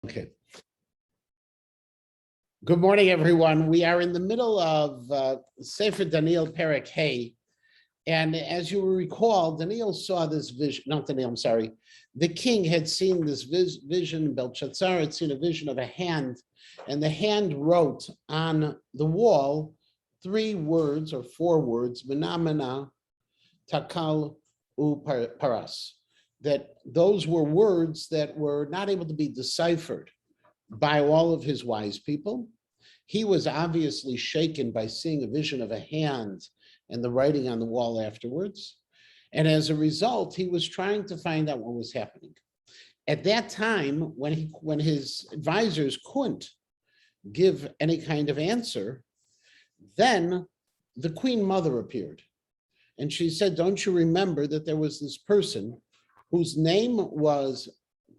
Okay. Good morning, everyone. We are in the middle of Sefer Daniel Perek Hey. And as you recall, Daniel saw this vision, not Daniel, I'm sorry. The king had seen this vision, Belshazzar had seen a vision of a hand, and the hand wrote on the wall 3 words or 4 words, Menamena, Takal, Paras. That those were words that were not able to be deciphered by all of his wise people. He was obviously shaken by seeing a vision of a hand and the writing on the wall afterwards. And as a result, he was trying to find out what was happening. At that time, when his advisors couldn't give any kind of answer, then the Queen Mother appeared. And she said, don't you remember that there was this person whose name was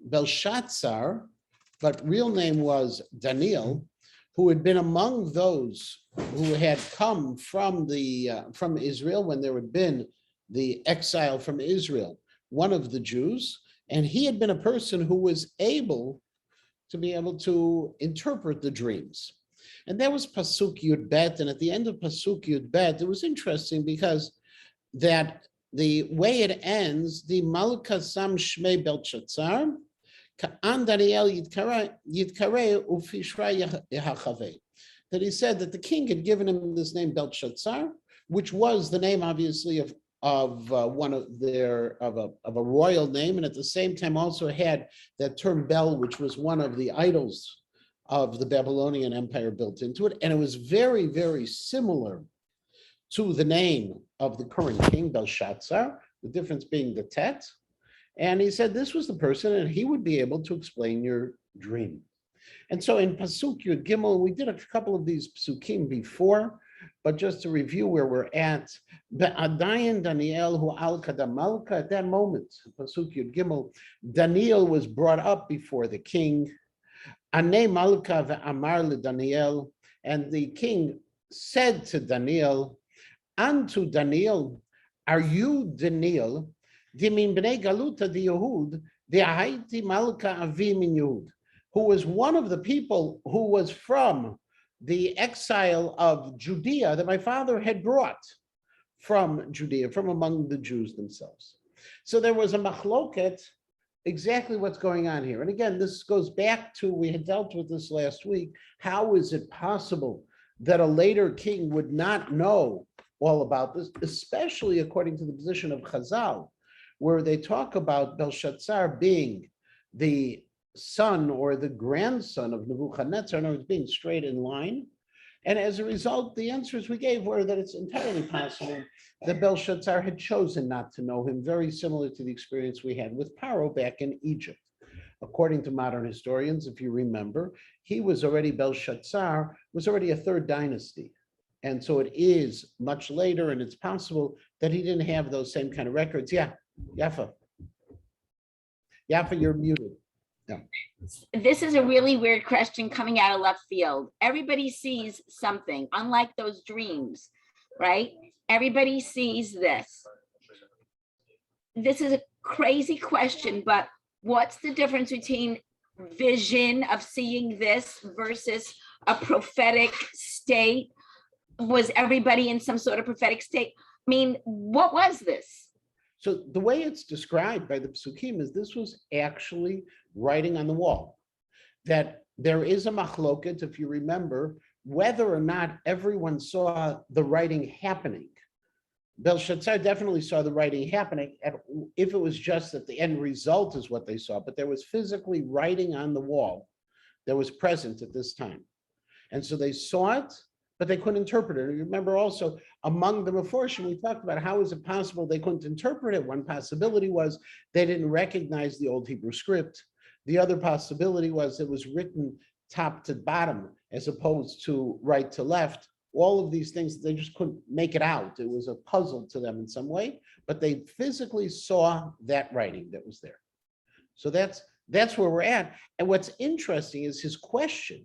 Belshazzar, but real name was Daniel, who had been among those who had come from Israel when there had been the exile from Israel, one of the Jews, and he had been a person who was able to interpret the dreams. And that was Pasuk Yud Bet, and at the end of Pasuk Yud Bet, it was interesting because that the way it ends, the Malka Sam Shmei Belshazzar, Daniel that he said that the king had given him this name Belshazzar, which was the name obviously of one of a royal name, and at the same time also had that term Bel, which was one of the idols of the Babylonian Empire built into it, and it was very, very similar to the name of the current king Belshazzar, the difference being the Tet. And he said this was the person, and he would be able to explain your dream. And so in Pasuk Yud Gimel, we did a couple of these Psukim before, but just to review where we're at, Be'adayin Daniel hu al kadamalka, at that moment, Pasuk Yud Gimel, Daniel was brought up before the king. Anei Malka ve'amar le Daniel, and the king said to Daniel, unto Daniel, are you Daniel? Dimin bnei galuta di Yehud, de'ahaiti malka avi min Yehud, who was one of the people who was from the exile of Judea that my father had brought from Judea, from among the Jews themselves. So there was a machloket, exactly what's going on here. And again, this goes back to, we had dealt with this last week, how is it possible that a later king would not know all about this, especially according to the position of Chazal, where they talk about Belshazzar being the son or the grandson of Nebuchadnezzar, in other words, being straight in line. And as a result, the answers we gave were that it's entirely possible that Belshazzar had chosen not to know him, very similar to the experience we had with Paro back in Egypt. According to modern historians, if you remember, Belshazzar was already a 3rd dynasty. And so it is much later, and it's possible that he didn't have those same kind of records. Yeah, Yafa, you're muted. No. This is a really weird question coming out of left field. Everybody sees something, unlike those dreams, right? Everybody sees this. This is a crazy question, but what's the difference between vision of seeing this versus a prophetic state? Was everybody in some sort of prophetic state? I mean, what was this? So the way it's described by the Psukim is this was actually writing on the wall. That there is a machloket, if you remember, whether or not everyone saw the writing happening. Belshazzar definitely saw the writing happening, and if it was just that the end result is what they saw, but there was physically writing on the wall that was present at this time. And so they saw it, but they couldn't interpret it. And you remember also among the Meforshim, we talked about how is it possible they couldn't interpret it. One possibility was they didn't recognize the old Hebrew script. The other possibility was it was written top to bottom as opposed to right to left. All of these things, they just couldn't make it out. It was a puzzle to them in some way, but they physically saw that writing that was there. So that's where we're at. And what's interesting is his question.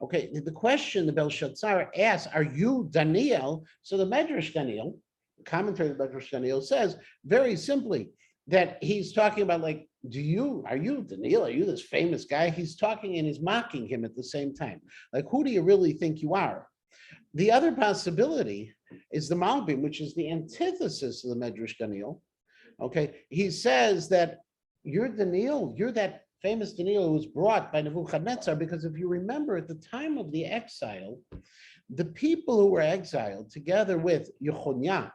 Okay, the question the Belshazzar asks, are you Daniel? So the Medrash Daniel, the commentary of the Medrash Daniel says very simply, that he's talking about, like, are you Daniel? Are you this famous guy? He's talking and he's mocking him at the same time. Like, who do you really think you are? The other possibility is the Malbim, which is the antithesis of the Medrash Daniel. Okay, he says that you're Daniel, you're that famous Daniel who was brought by Nebuchadnezzar, because if you remember, at the time of the exile, the people who were exiled, together with Yechonia,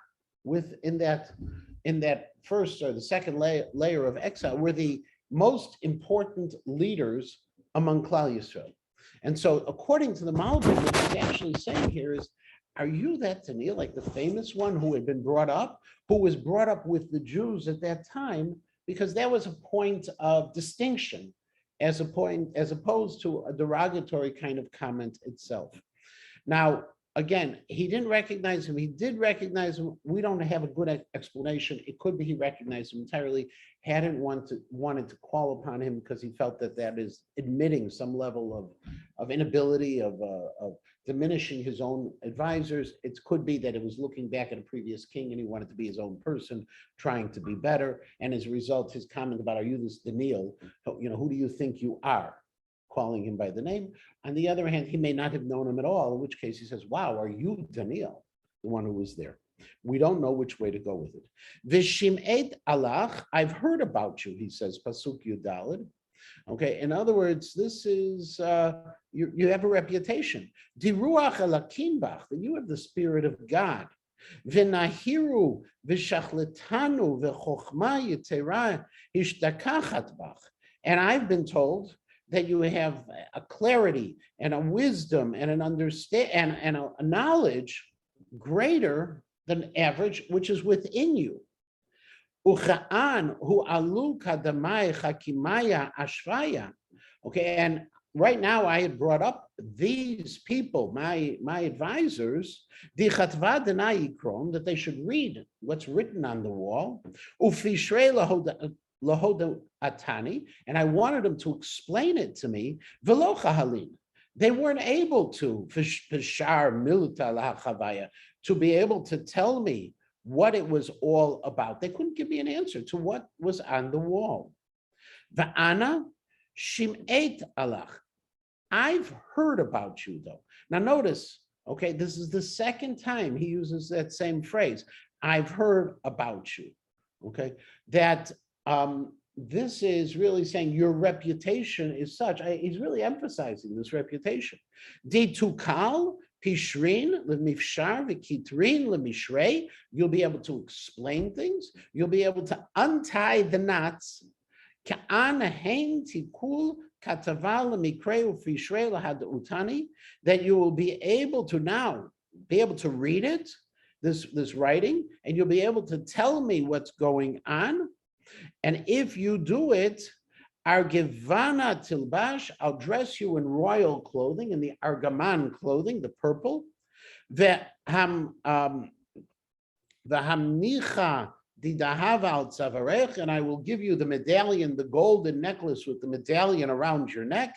in that first or the second layer of exile, were the most important leaders among Klal Yisrael. And so, according to the Malbim, what he's actually saying here is, are you that Daniel, like the famous one who had been brought up, who was brought up with the Jews at that time, because that was a point of distinction, as opposed to a derogatory kind of comment itself. Now, again, he didn't recognize him. He did recognize him. We don't have a good explanation. It could be he recognized him entirely, hadn't wanted to call upon him because he felt that is admitting some level of inability, of diminishing his own advisors. It could be that it was looking back at a previous king and he wanted to be his own person, trying to be better. And as a result, his comment about, are you this Daniel? Who do you think you are? Calling him by the name. On the other hand, he may not have known him at all, in which case he says, wow, are you Daniel, the one who was there? We don't know which way to go with it. Vishim'et alach, I've heard about you, he says, Pasuk Yudalid. Okay, in other words, this is, you have a reputation. Diruach alakinbach, that you have the Spirit of God. V'nahiru v'shachletanu v'chochma yitera ishtakachat bach. And I've been told that you have a clarity and a wisdom and an understanding and a knowledge greater than average, which is within you. Ucha'an hu alu kadamai chakimaya ashvaya. Okay, and right now I had brought up these people, my advisors, the chatva denayikron, that they should read what's written on the wall. Ufishrei lahoda atani, and I wanted them to explain it to me. Velo chahalin, they weren't able to fishar milta lahachavaya, to be able to tell me what it was all about. They couldn't give me an answer to what was on the wall. Va'ana shim'et alach, I've heard about you though. Now notice, okay, this is the second time he uses that same phrase. I've heard about you. Okay, that this is really saying your reputation is such. He's really emphasizing this reputation. Detukal pishrin lemifshar v'kitrin lemishrei. You'll be able to explain things. You'll be able to untie the knots. Ka'an hein tikul kataval lemikre ufishrei lahadutani. That you will be able to now read it, this writing, and you'll be able to tell me what's going on. And if you do it, Argivana tilbash, I'll dress you in royal clothing, in the argaman clothing, the purple. The hamnicha didahava al tzavarech, and I will give you the medallion, the golden necklace with the medallion around your neck.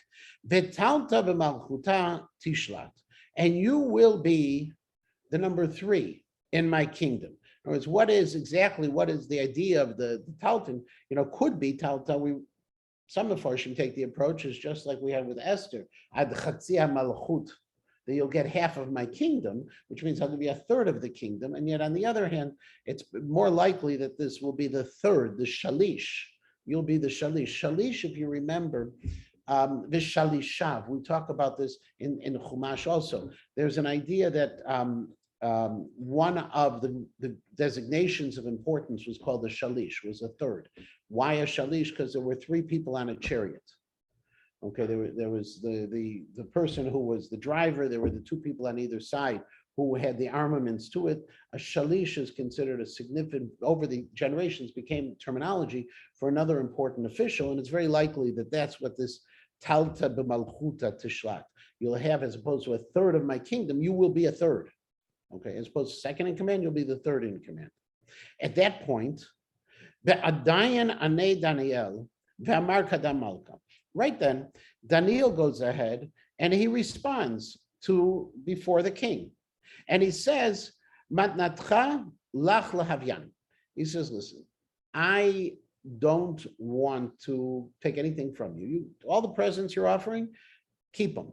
Vetalta v'malchuta tishlat, and you will be the number 3 in my kingdom. In other words, what is the idea of the Talton? Could be Talta. Some of us should take the approach is just like we had with Esther, ad chatzia malchut, that you'll get half of my kingdom, which means I'll give you a third of the kingdom. And yet, on the other hand, it's more likely that this will be the third, the shalish. You'll be the shalish. Shalish, if you remember, this shalishav. We talk about this in Chumash also. There's an idea that one of the designations of importance was called the shalish, was a third. Why a shalish? Because there were 3 people on a chariot. Okay, there was the person who was the driver, there were the 2 people on either side who had the armaments to it. A shalish is considered a significant, over the generations, became terminology for another important official, and it's very likely that that's what this talta b'malchuta tishlat. You'll have, as opposed to a third of my kingdom, you will be a third. Okay, as opposed to second in command, you'll be the third in command. At that point, the Adayan Ane Daniel, V'amar Kadam Malka. Right then, Daniel goes ahead and he responds before the king. And he says, Matnatcha lach lahavyan. He says, listen, I don't want to take anything from you. All the presents you're offering, keep them.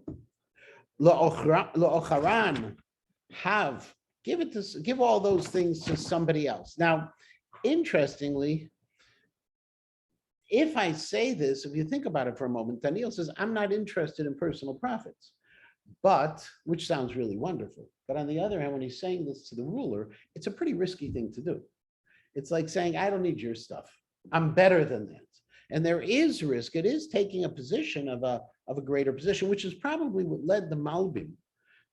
Lo'ocharan, give all those things to somebody else. Now, interestingly, if I say this, if you think about it for a moment, Daniel says, I'm not interested in personal profits, which sounds really wonderful. But on the other hand, when he's saying this to the ruler, it's a pretty risky thing to do. It's like saying, I don't need your stuff. I'm better than that. And there is risk. It is taking a position of a greater position, which is probably what led the Malbim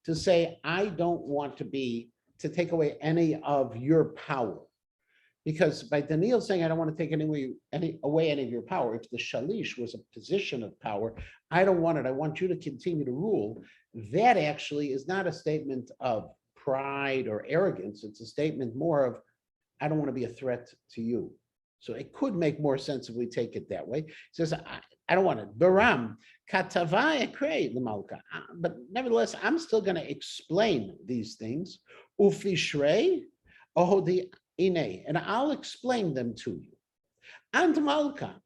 to say, I don't want to take away any of your power. Because by Daniel saying, I don't want to take away any of your power, if the Shalish was a position of power, I don't want it. I want you to continue to rule. That actually is not a statement of pride or arrogance. It's a statement more of, I don't want to be a threat to you. So it could make more sense if we take it that way. It says, I don't want it. Baram, katavai krei l'malka. But nevertheless, I'm still going to explain these things. Ufishrei ohodi ine, and I'll explain them to you. Ant malka,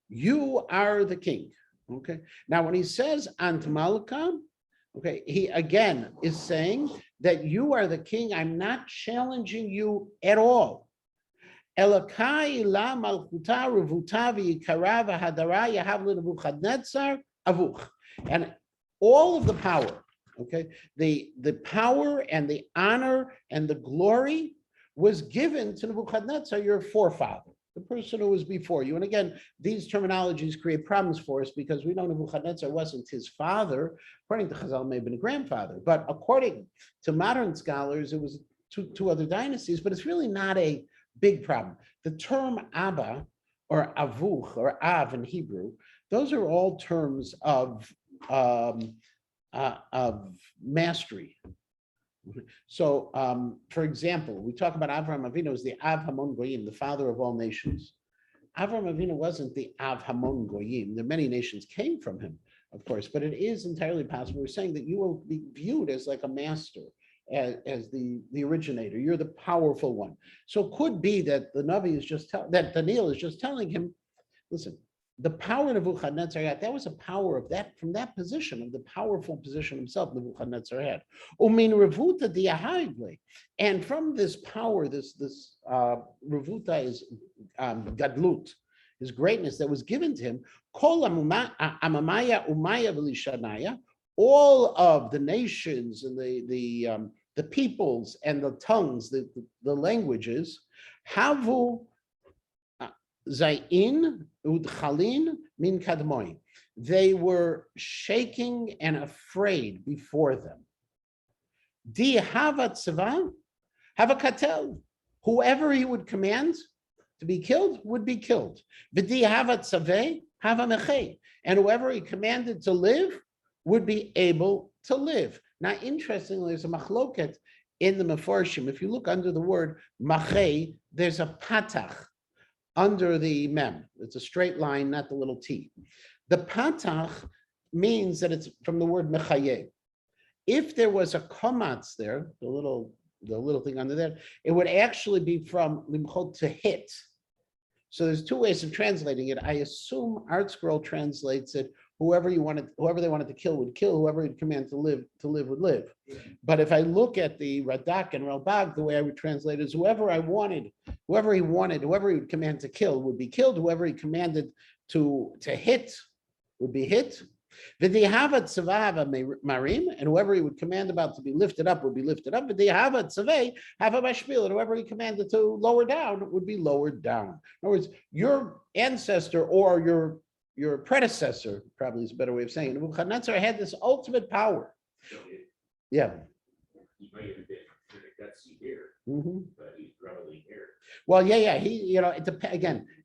you are the king. Okay. Now, when he says Ant malka, okay, he again is saying that you are the king. I'm not challenging you at all. Elakai la malchuta revuta v'yikara v'hadara yahav l'nebuchadnezzar avuch. And all of the power, okay, the power and the honor and the glory was given to Nebuchadnezzar, your forefather, the person who was before you. And again, these terminologies create problems for us because we know Nebuchadnezzar wasn't his father. According to Chazal, may have been a grandfather. But according to modern scholars, it was two other dynasties, but it's really not a big problem. The term Abba or Avuch or Av in Hebrew, those are all terms of mastery. So, for example, we talk about Avraham Avinu as the Av Hamon Goyim, the father of all nations. Avraham Avinu wasn't the Av Hamon Goyim. There many nations came from him, of course, but it is entirely possible. We're saying that you will be viewed as like a master, as the originator. You're the powerful one. So it could be that the Navi is that Daniel is just telling him, listen, the power of Nebuchadnezzar had, that was a power of that, from that position, of the powerful position himself Nebuchadnezzar had. And from this power, this revuta is gadlut, his greatness that was given to him, all of the nations and the peoples and the tongues, the languages, havu zayin udchalin min kadmoi. They were shaking and afraid before them. Di hava tzava, have a katel. Whoever he would command to be killed would be killed. V'di hava tzaveh, have a mechei. And whoever he commanded to live would be able to live. Now, interestingly, there's a machloket in the Mefarshim. If you look under the word machei, there's a patach under the mem. It's a straight line, not the little t. The patach means that it's from the word mechayev. If there was a komatz there, the little thing under there, it would actually be from limchot, to hit. So there's two ways of translating it. I assume ArtScroll translates it, whoever they wanted to kill would kill, whoever he'd command to live would live. But if I look at the Radak and Ralbag, the way I would translate it is whoever he would command to kill would be killed, whoever he commanded to hit would be hit. Marim, and whoever he would command about to be lifted up would be lifted up. And whoever he commanded to lower down would be lowered down. In other words, your ancestor or your predecessor, probably is a better way of saying it, Nebuchadnezzar had this ultimate power. Yeah. He might have been gutsy here, but he's probably here. Well, yeah.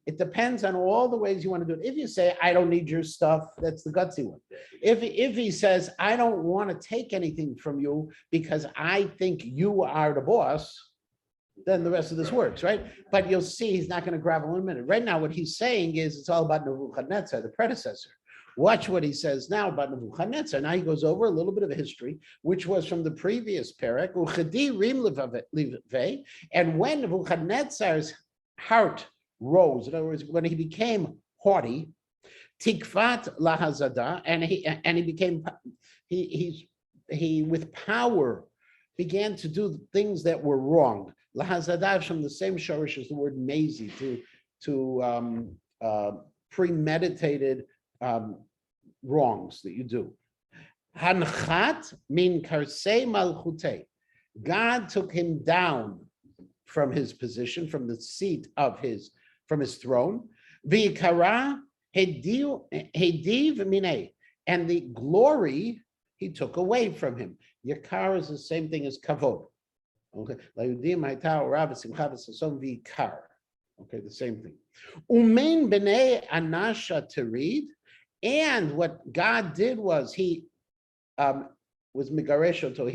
It depends on all the ways you want to do it. If you say, I don't need your stuff, that's the gutsy one. If he says, I don't want to take anything from you because I think you are the boss, then the rest of this works, right? But you'll see he's not going to gravel in a minute. Right now, what he's saying is it's all about Nebuchadnezzar, the predecessor. Watch what he says now about Nebuchadnezzar. Now he goes over a little bit of a history, which was from the previous parak. And when Nebuchadnezzar's heart rose. In other words, when he became haughty, tikvat lahazada, and he became he with power began to do things that were wrong. Lahazada from the same shorish as the word mazy, to premeditated wrongs that you do. Hanchat min karsei malchute. God took him down from his position, from the seat of from his throne. V'ikara hediv minei, and the glory he took away from him. Yakar is the same thing as kavod. Okay, okay, the same thing. Umein b'nei anasha terid, and what God did was he was migareshoto.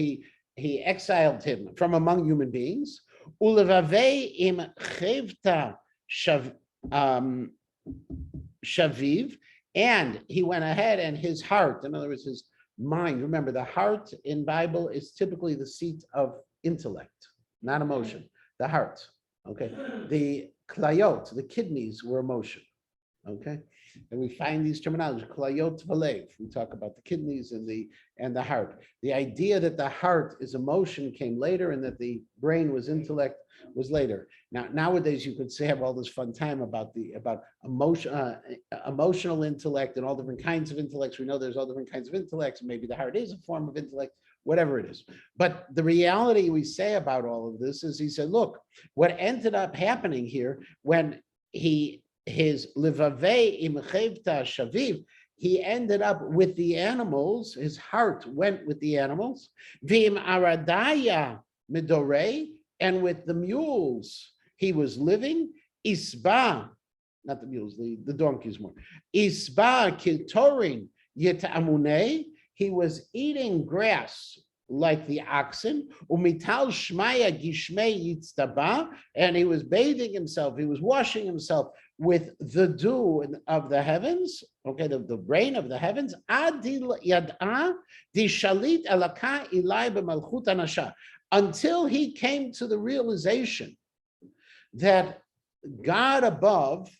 He exiled him from among human beings. Ulevavei im chevta shaviv, and he went ahead and his heart, in other words, his mind. Remember, the heart in Bible is typically the seat of intellect, not emotion. The heart, okay. The klayot, the kidneys, were emotion, okay. And we find these terminologies, klayot v'lev. We talk about the kidneys and the heart. The idea that the heart is emotion came later, and that the brain was intellect was later. Now, nowadays you could say have all this fun time about emotion, emotional intellect and all different kinds of intellects. We know there's all different kinds of intellects. Maybe the heart is a form of intellect, whatever it is. But the reality we say about all of this is, he said, look, what ended up happening here when his livavei im chevta shaviv, he ended up with the animals. His heart went with the animals. Vim aradaya midorei, and with the mules he was living. Isba, not the mules, the donkeys more. Isba kiltorin yetamunei, he was eating grass like the oxen. Umital shmaya gishmei yitztaba, and he was bathing himself, he was washing himself with the dew of the heavens, okay, the rain of the heavens. Adil yad'a di shalit elaka ilai b'malchut anasha, until he came to the realization that God above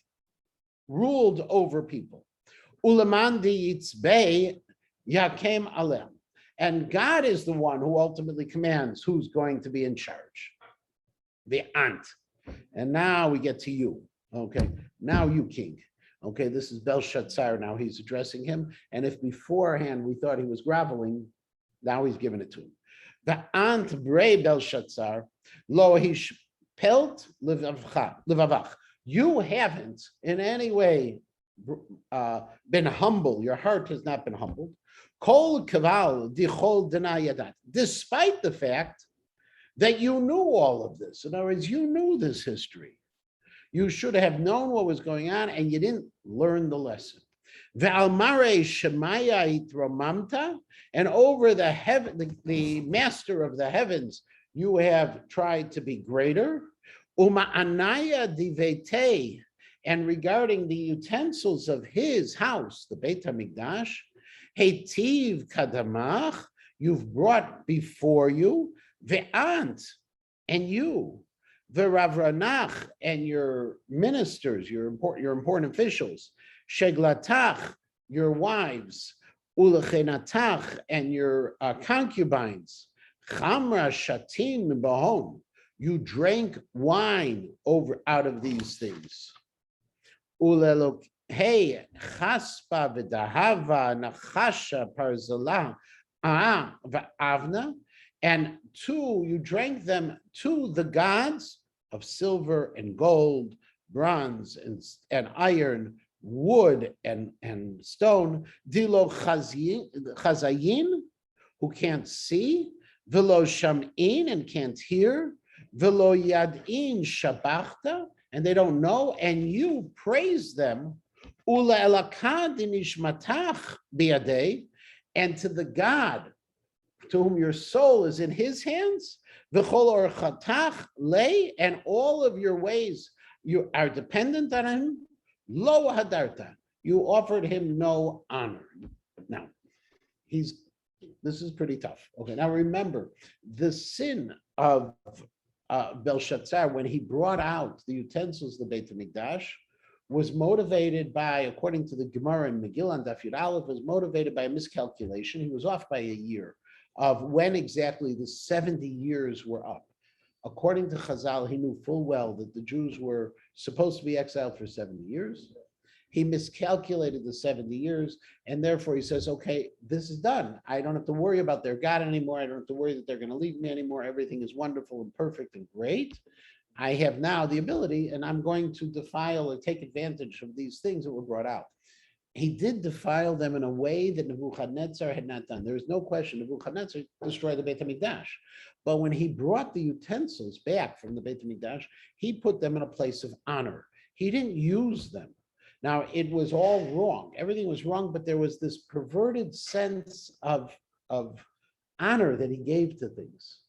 ruled over people. Ulaman di yitzbei yakem alem, and God is the one who ultimately commands who's going to be in charge. The ant. And now we get to you. Okay, now you king. Okay, this is Belshazzar. Now he's addressing him. And if beforehand we thought he was groveling, now he's giving it to him. The ant brave Belshazzar, lo hish pelt levavach. You haven't in any way been humble. Your heart has not been humbled. Kol kaval dichol denayadat. Despite the fact that you knew all of this. In other words, you knew this history. You should have known what was going on, and you didn't learn the lesson. Ve'almare shemaya itramamta, and over the heaven, the master of the heavens, you have tried to be greater. Uma anaya divete, and regarding the utensils of his house, the Beit HaMikdash, hetiv kadamach, you've brought before you, ve'ant, and you, V'Ravranach, and your ministers, your important officials, Sheglatach, your wives, Ulechenatach, and your concubines, Chamra Shatin Bahom, you drank wine out of these things. Ulelok hey Chaspa v'Dahava Nachasha Parzala v'Avna. And two, you drank them to the gods of silver and gold, bronze and iron, wood and stone. Dilo chazayin, who can't see, velo sham'in, and can't hear, velo yad'in shabachta, and they don't know, and you praise them. Ula elakad nishmatach biadei, and to the God to whom your soul is in his hands, v'chol orchatach lei, and all of your ways you are dependent on him, lo hadarta, you offered him no honor. Now, this is pretty tough. Okay, now remember, the sin of Belshazzar, when he brought out the utensils of the Beit HaMikdash, was motivated by, according to the Gemara in Megillah and Daf Yud Aleph, was motivated by a miscalculation. He was off by a year of when exactly the 70 years were up. According to Chazal, he knew full well that the Jews were supposed to be exiled for 70 years. He miscalculated the 70 years, and therefore he says, okay, this is done. I don't have to worry about their God anymore. I don't have to worry that they're going to leave me anymore. Everything is wonderful and perfect and great. I have now the ability, and I'm going to defile or take advantage of these things that were brought out. He did defile them in a way that Nebuchadnezzar had not done. There is no question Nebuchadnezzar destroyed the Beit HaMikdash. But when he brought the utensils back from the Beit HaMikdash, he put them in a place of honor. He didn't use them. Now, it was all wrong. Everything was wrong, but there was this perverted sense of honor that he gave to things.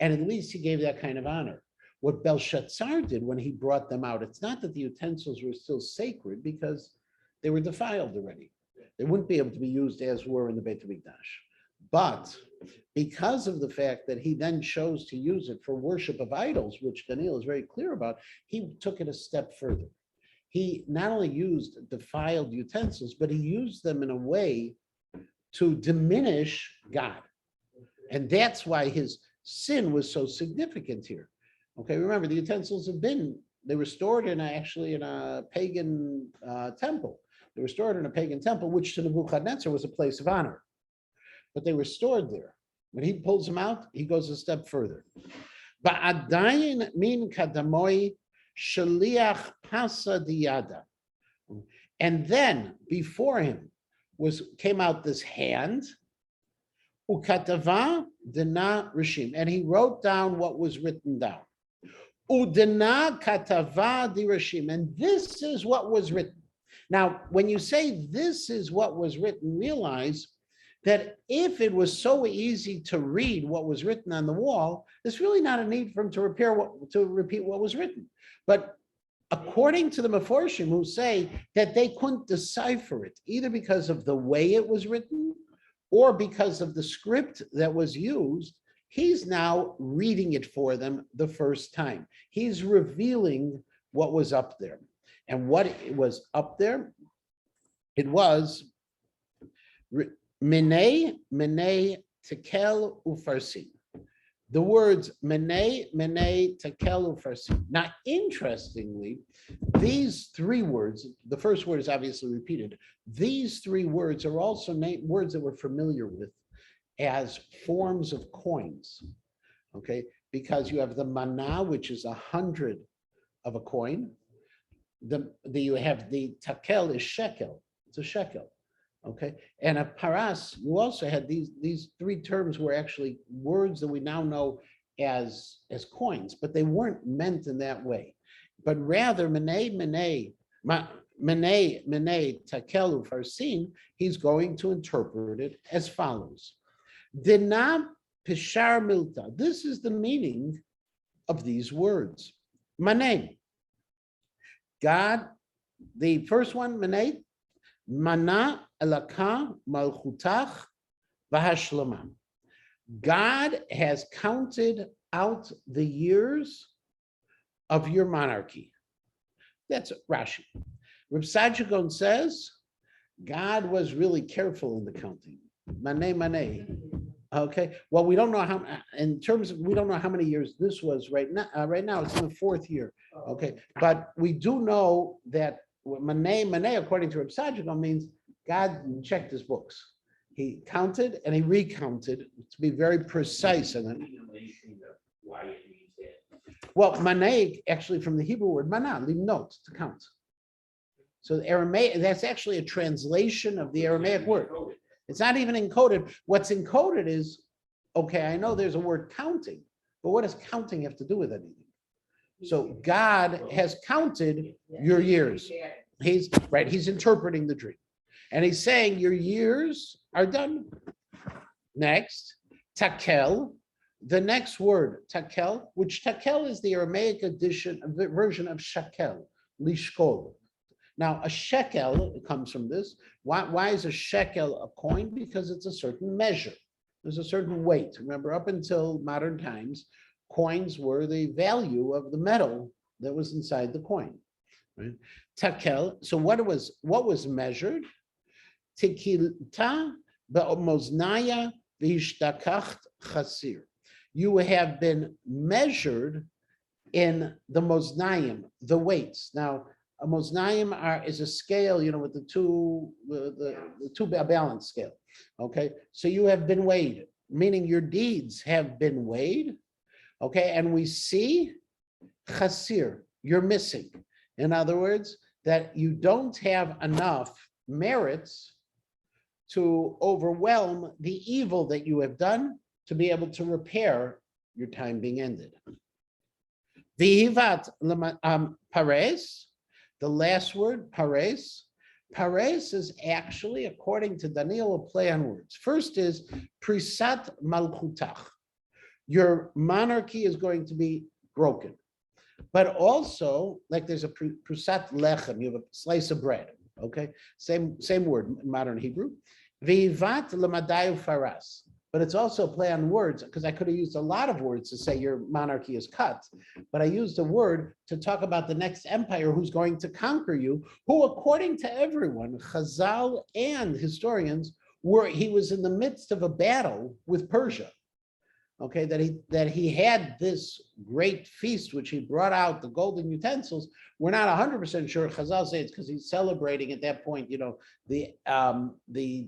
And at least he gave that kind of honor. What Belshazzar did when he brought them out, it's not that the utensils were still sacred because they were defiled already. They wouldn't be able to be used as were in the Beit HaMikdash. But because of the fact that he then chose to use it for worship of idols, which Daniel is very clear about, he took it a step further. He not only used defiled utensils, but he used them in a way to diminish God. And that's why his sin was so significant here. Okay, remember the utensils they were stored in a pagan temple. They were stored in a pagan temple, which to Nebuchadnezzar was a place of honor. But they were stored there. When he pulls them out, he goes a step further. Ba'adayin min kadamoi shaliach pasa diyada. And then before him came out this hand, ukatava dena rishim, and he wrote down what was written down. Udena katava di rishim, and this is what was written. Now, when you say this is what was written, realize that if it was so easy to read what was written on the wall, there's really not a need for him to repeat what was written. But according to the Meforshim, who say that they couldn't decipher it, either because of the way it was written or because of the script that was used, he's now reading it for them the first time. He's revealing what was up there. And what it was up there, it was Menei, Tekel, Ufarsin. The words Menei, Tekel, Ufarsin. Now, interestingly, these three words, the first word is obviously repeated. These three words are also words that we're familiar with as forms of coins, okay? Because you have the mana, which is 100 of a coin. You have the takel is shekel, it's a shekel, okay? And a paras, you also had these three terms were actually words that we now know as coins, but they weren't meant in that way. But rather, menei, takel ufarsin, he's going to interpret it as follows. Dina pishar milta, this is the meaning of these words. Manei. God, the first one, Manei, Mana elaka malchutach v'hashlamam. God has counted out the years of your monarchy. That's Rashi. Reb Saadia Gaon says, God was really careful in the counting. Manei. Okay. Well, we don't know how. We don't know how many years this was right now. Right now, it's in the fourth year. Okay, but we do know that Manei, according to Reb Saadia Gaon, means God checked his books. He counted and he recounted to be very precise in it. Why it means that. Well, Manei actually from the Hebrew word mana, leave notes to count. So the Aramaic, that's actually a translation of the Aramaic word. It's not even encoded. What's encoded is, okay, I know there's a word counting, but what does counting have to do with anything? So God has counted your years. He's interpreting the dream. And he's saying your years are done. Next, takel, the next word, takel, which takel is the Aramaic version of shekel, lishkol. Now, a shekel comes from this. Why is a shekel a coin? Because it's a certain measure. There's a certain weight. Remember, up until modern times, coins were the value of the metal that was inside the coin. Right? Takel. So what was measured? Tikilta be'omoznaya v'ishtakach chasir. You have been measured in the moznayim, the weights. Now, a moznayim is a scale, with the two balance scale. Okay, so you have been weighed, meaning your deeds have been weighed. Okay, and we see chasir, you're missing. In other words, that you don't have enough merits to overwhelm the evil that you have done to be able to repair your time being ended. Vihivat pares, the last word, pares. Pares is actually, according to Daniel, a play on words. First is prisat malchutach. Your monarchy is going to be broken. But also, like there's a prisat lechem, you have a slice of bread. Okay, same word in modern Hebrew. Vivat lemadayu faras. But it's also a play on words, because I could have used a lot of words to say your monarchy is cut, but I used a word to talk about the next empire who's going to conquer you, who, according to everyone, Chazal and historians, he was in the midst of a battle with Persia. Okay, that he had this great feast, which he brought out the golden utensils. We're not 100% sure. Chazal say it's because he's celebrating at that point, the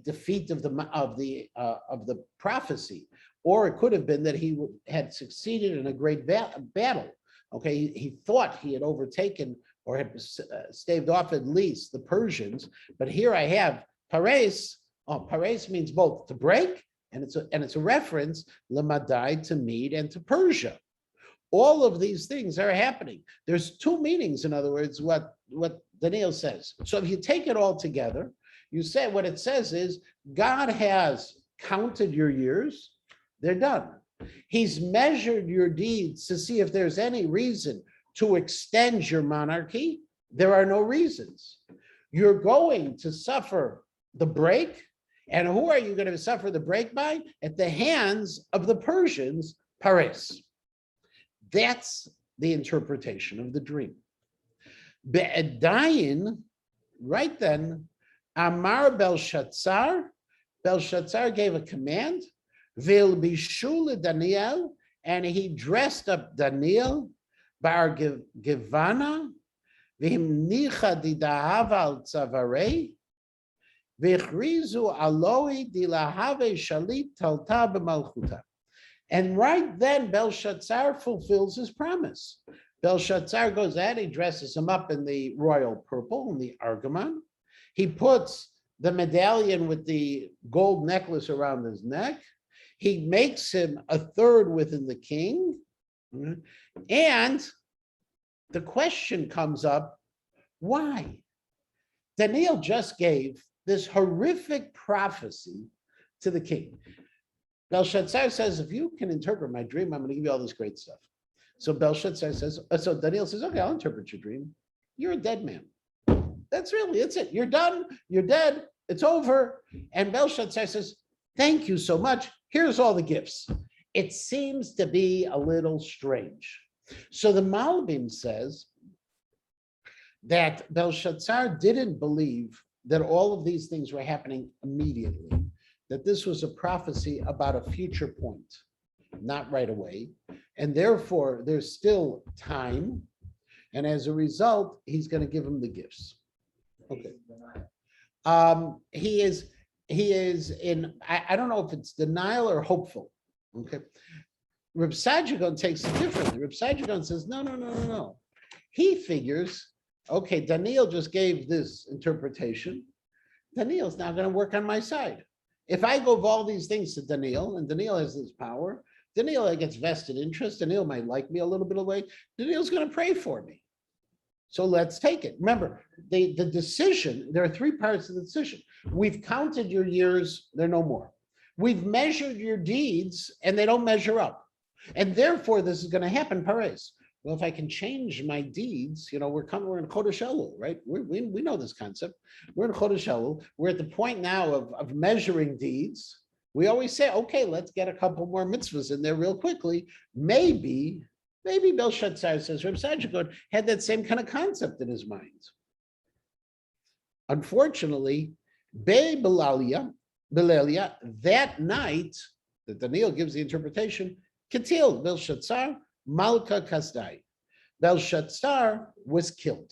defeat of the prophecy, or it could have been that he had succeeded in a great battle. Okay, he thought he had overtaken or had staved off at least the Persians, but here I have pares. Oh, pares means both to break. And it's a reference, Lamadai, to Mede and to Persia. All of these things are happening. There's two meanings, in other words, what Daniel says. So if you take it all together, you say what it says is God has counted your years, they're done. He's measured your deeds to see if there's any reason to extend your monarchy. There are no reasons. You're going to suffer the break. And who are you going to suffer the break by? At the hands of the Persians, Paris. That's the interpretation of the dream. Be'edayin, right then, Amar Belshazzar gave a command, Vil bishul Daniel, and he dressed up Daniel, Bar Givana, V'himnicha didahava al tzavarei, and right then, Belshazzar fulfills his promise. Belshazzar goes out, he dresses him up in the royal purple, in the argamon. He puts the medallion with the gold necklace around his neck. He makes him a third within the king. And the question comes up, why? Daniel just gave this horrific prophecy to the king. Belshazzar says, if you can interpret my dream, I'm going to give you all this great stuff. So Belshazzar says, so Daniel says, okay, I'll interpret your dream. You're a dead man. That's it. You're done. You're dead. It's over. And Belshazzar says, thank you so much. Here's all the gifts. It seems to be a little strange. So the Malbim says that Belshazzar didn't believe that all of these things were happening immediately, that this was a prophecy about a future point, not right away. And therefore, there's still time. And as a result, he's going to give him the gifts. Okay. He is in, I don't know if it's denial or hopeful. Okay. Reb Saadia takes it differently. Reb Saadia says, no. He figures, okay, Daniel just gave this interpretation. Daniel's now going to work on my side. If I go all these things to Daniel, and Daniel has this power, Daniel gets vested interest. Daniel might like me a little bit away. Daniel's going to pray for me. So let's take it. Remember, the decision, there are three parts of the decision. We've counted your years, they're no more. We've measured your deeds, and they don't measure up. And therefore, this is going to happen, Pares. Well, if I can change my deeds, we're in Chodesh Elul, right? We know this concept. We're in Chodesh Elul. We're at the point now of measuring deeds. we always say, okay, let's get a couple more mitzvahs in there real quickly. Maybe Belshazzar, says Reb Sajikot, had that same kind of concept in his mind. Unfortunately, Belalia, that night that Daniel gives the interpretation, Ketil Belshazzar, Malka Kasdai. Belshazzar was killed.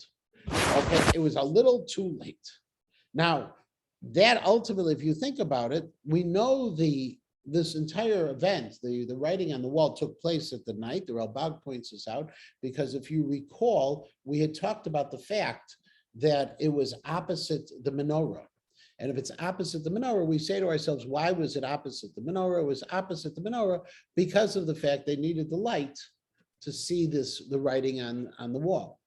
Okay, it was a little too late. Now, that ultimately, if you think about it, we know this entire event, the writing on the wall took place at the night. The Ralbag points this out because if you recall, we had talked about the fact that it was opposite the menorah. And if it's opposite the menorah, we say to ourselves, why was it opposite the menorah? It was opposite the menorah because of the fact they needed the light to see the writing on the wall.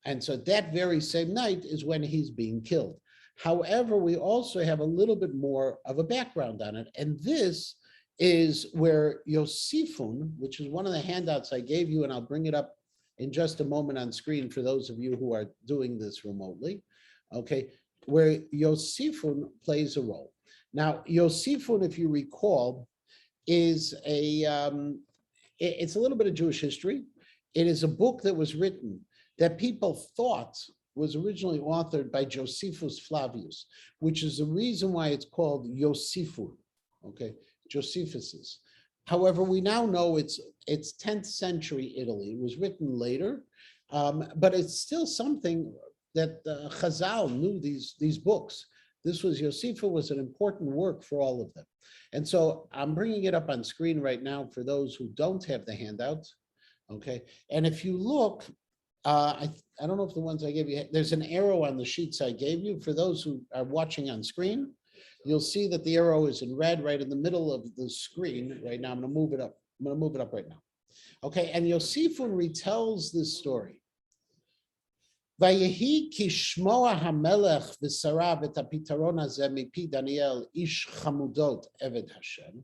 And so that very same night is when he's being killed. However, we also have a little bit more of a background on it. And this is where Yosifun, which is one of the handouts I gave you, and I'll bring it up in just a moment on screen for those of you who are doing this remotely, okay, where Yosifun plays a role. Now, Yosifun, if you recall, is it's a little bit of Jewish history. It is a book that was written that people thought was originally authored by Josephus Flavius, which is the reason why it's called Yosifun, okay, Josephus's. However, we now know it's 10th century Italy. It was written later, but it's still something that Chazal knew these books. This was Yosifun was an important work for all of them. And so I'm bringing it up on screen right now for those who don't have the handout, okay? And if you look, I don't know if the ones I gave you, there's an arrow on the sheets I gave you. For those who are watching on screen, you'll see that the arrow is in red right in the middle of the screen right now. I'm gonna move it up. I'm gonna move it up right now. Okay, and Yosifun retells this story. Vayehi kishmoa hamelech v'sarav et hapitaron hazeh mipi Daniel ish chamudot eved Hashem.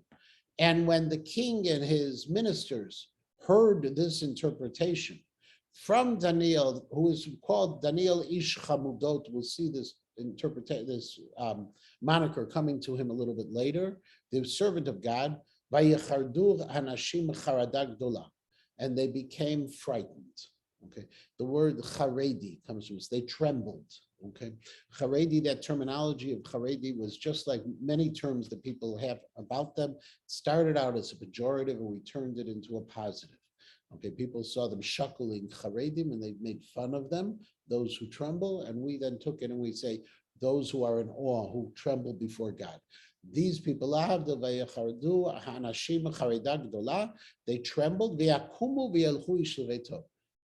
And when the king and his ministers heard this interpretation from Daniel, who is called Daniel ish chamudot, we'll see this moniker coming to him a little bit later, the servant of God, vayechardu hanashim charada gdola, and they became frightened. Okay, the word charedi comes from this. They trembled. Okay, charedi, that terminology of charedi was just like many terms that people have about them. It started out as a pejorative, and we turned it into a positive. Okay, people saw them shuckling charedim, and they made fun of them, those who tremble, and we then took it and we say those who are in awe, who tremble before God. These people, they trembled.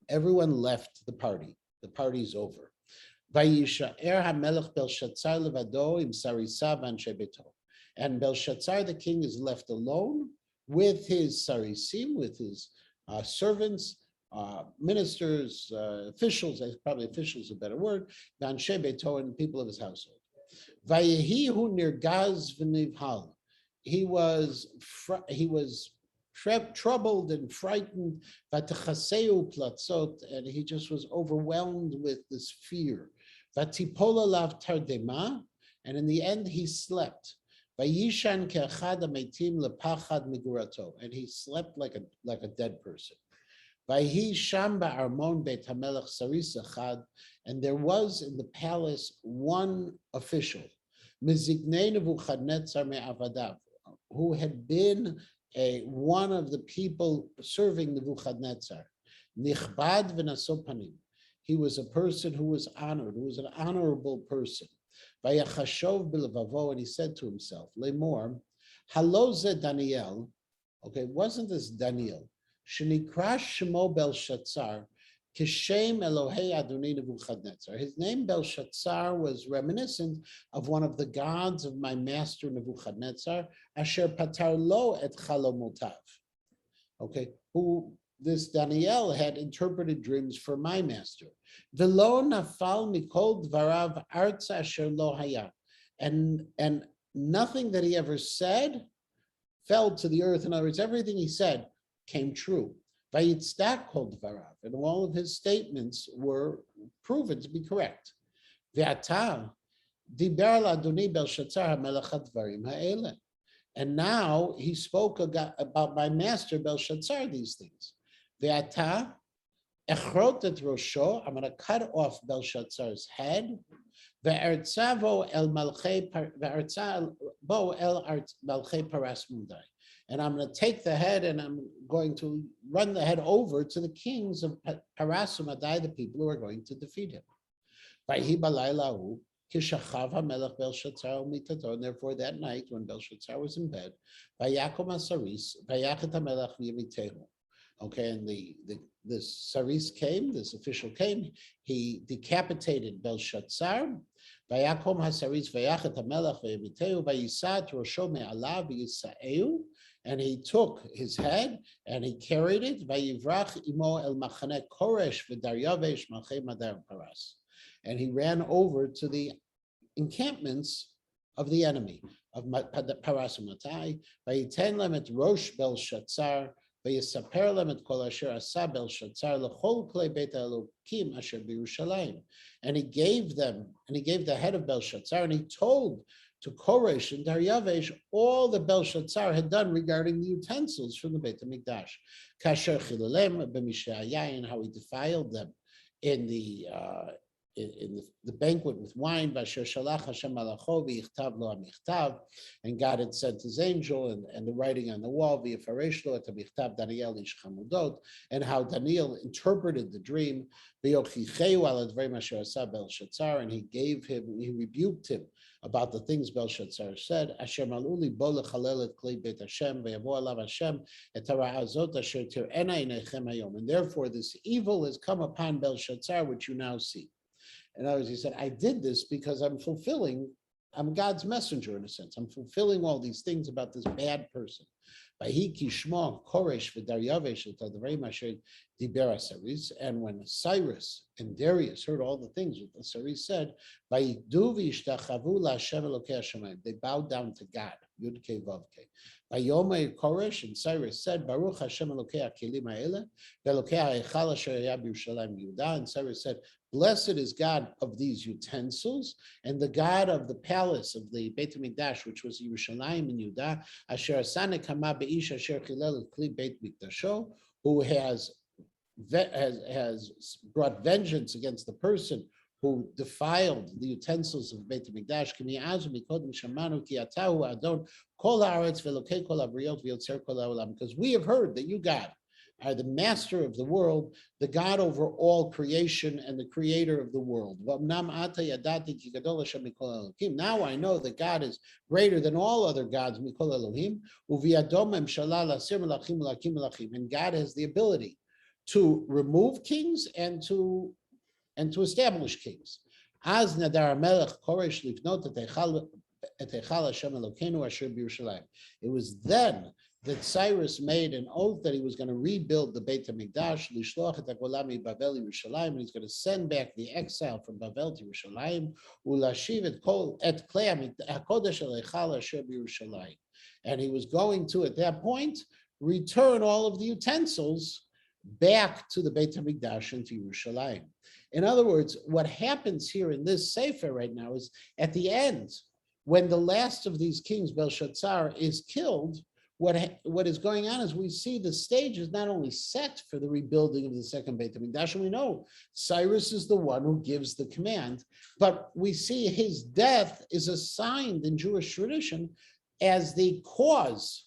Everyone left the party. The party's over. And Belshazzar, the king, is left alone with his sarisim, with his servants, ministers, officials, probably officials is a better word, and people of his household. He was troubled and frightened, and he just was overwhelmed with this fear. And in the end, he slept. And he slept like a dead person. And there was in the palace one official, who had been one of the people serving Nebuchadnezzar. Nichbad v'naso panim. He was a person who was honored, who was an honorable person. Vayachashov b'levavo, and he said to himself, Lemor, haloze Daniel, okay, wasn't this Daniel? Shenikra shemo Belshazzar, kishem Elohei Adonai Nebuchadnezzar. His name Belshazzar was reminiscent of one of the gods of my master Nebuchadnezzar, asher patar lo et chalomotav. Okay, who this Daniel had interpreted dreams for my master. Velo nafal mikol dvarav artz asher lo haya, and nothing that he ever said fell to the earth. In other words, everything he said came true. Vayitzdak kol dvarav, and all of his statements were proven to be correct. Ve'ata diber l'Adoni Belshazzar hamelech hadvarim ha'ele. And now he spoke about my master Belshazzar these things. Ve'ata echrot et rosho, I'm going to cut off Belshazzar's head. Ve'artzavo el malchei paras mudai. And I'm going to take the head and I'm going to run the head over to the kings of Paras Umadai, the people who are going to defeat him. And therefore that night when Belshazzar was in bed, okay, and this Saris came, this official came, he decapitated Belshazzar. And he took his head and he carried it. And he ran over to the encampments of the enemy of Paras Umatai. Vayitain lem et rosh Belshazzar, vayisaper lem et kol asher asa Belshazzar lechol klei beit Elokim asher b'Yerushalayim. And he gave the head of Belshazzar, and he told to Koresh and Daryavesh all that Belshazzar had done regarding the utensils from the Beit HaMikdash. Kasher chilulem b'mishrei yayin, how he defiled them in the banquet with wine. Vasher shalach Hashem malacho v'yichtav lo hamichtav, and God had sent his angel, and the writing on the wall v'yifaresh lo et hamichtav Daniel ish chamudot, and how Daniel interpreted the dream. V'yochicheu al advarim asher asa Belshazzar, and he rebuked him about the things Belshazzar said. Asher maluli bo lechalel et klei beit Hashem ve'yavo alav Hashem et hara'ah zot asher tir'ena einechem hayom. And therefore this evil has come upon Belshazzar, which you now see. In other words, he said, I did this because I'm God's messenger in a sense. I'm fulfilling all these things about this bad person. And when Cyrus and Darius heard all the things that the Cyrus said, they bowed down to God. Yud-Kei Vav-Kei. Vayomer Koresh, and Cyrus said, Baruch Hashem Elokei HaKelim Ha'eleh, Ve'elokei HaEchal Asher Haya B'Yerushalayim Yehuda. And Cyrus said, blessed is God of these utensils, and the God of the palace of the Beit HaMikdash, which was Yerushalayim and Yehuda, Asher Asane Kama Be'ish Asher Chilel Et Kli Beit Mikdasho, who has brought vengeance against the person who defiled the utensils of Beit HaMikdash, because we have heard that you, God, are the master of the world, the God over all creation and the creator of the world. Now I know that God is greater than all other gods, and God has the ability to remove kings and to establish kings. As Nadar Melech Koresh Livnot et Eichal Hashem Elokeinu Asher B'Yerushalayim. It was then that Cyrus made an oath that he was going to rebuild the Beit HaMikdash, Lishloach et HaGolah miBavel Yerushalayim, and he's going to send back the exile from Bavel to Yerushalayim, Ulashiv et Klei HaKodesh El Eichal Asher B'Yerushalayim. And he was going to, at that point, return all of the utensils back to the Beit HaMikdash and to Yerushalayim. In other words, what happens here in this Sefer right now is at the end, when the last of these kings, Belshazzar, is killed, what is going on is we see the stage is not only set for the rebuilding of the second Beit HaMikdash, and we know Cyrus is the one who gives the command, but we see his death is assigned in Jewish tradition as the cause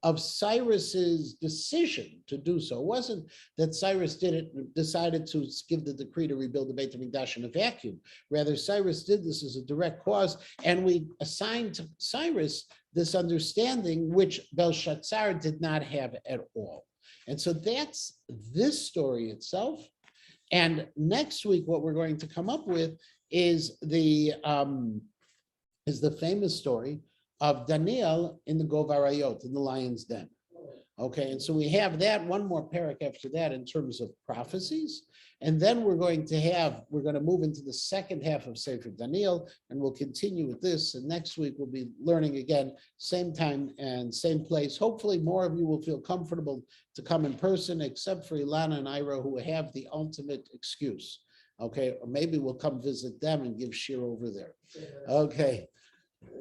of Cyrus's decision to do so. It wasn't that Cyrus decided to give the decree to rebuild the Beit HaMikdash in a vacuum. Rather, Cyrus did this as a direct cause, and we assigned to Cyrus this understanding which Belshazzar did not have at all. And so that's this story itself. And next week, what we're going to come up with is the famous story of Daniel in the Govarayot, in the lion's den. Okay, and so we have that, one more parak after that in terms of prophecies. And then we're going to move into the second half of Sefer Daniel, and we'll continue with this. And next week we'll be learning again, same time and same place. Hopefully more of you will feel comfortable to come in person, except for Ilana and Ira, who have the ultimate excuse. Okay, or maybe we'll come visit them and give shir over there. Okay.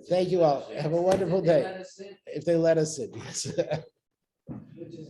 Thank you all. Have a wonderful They day. let us in, If they let us in, yes. which is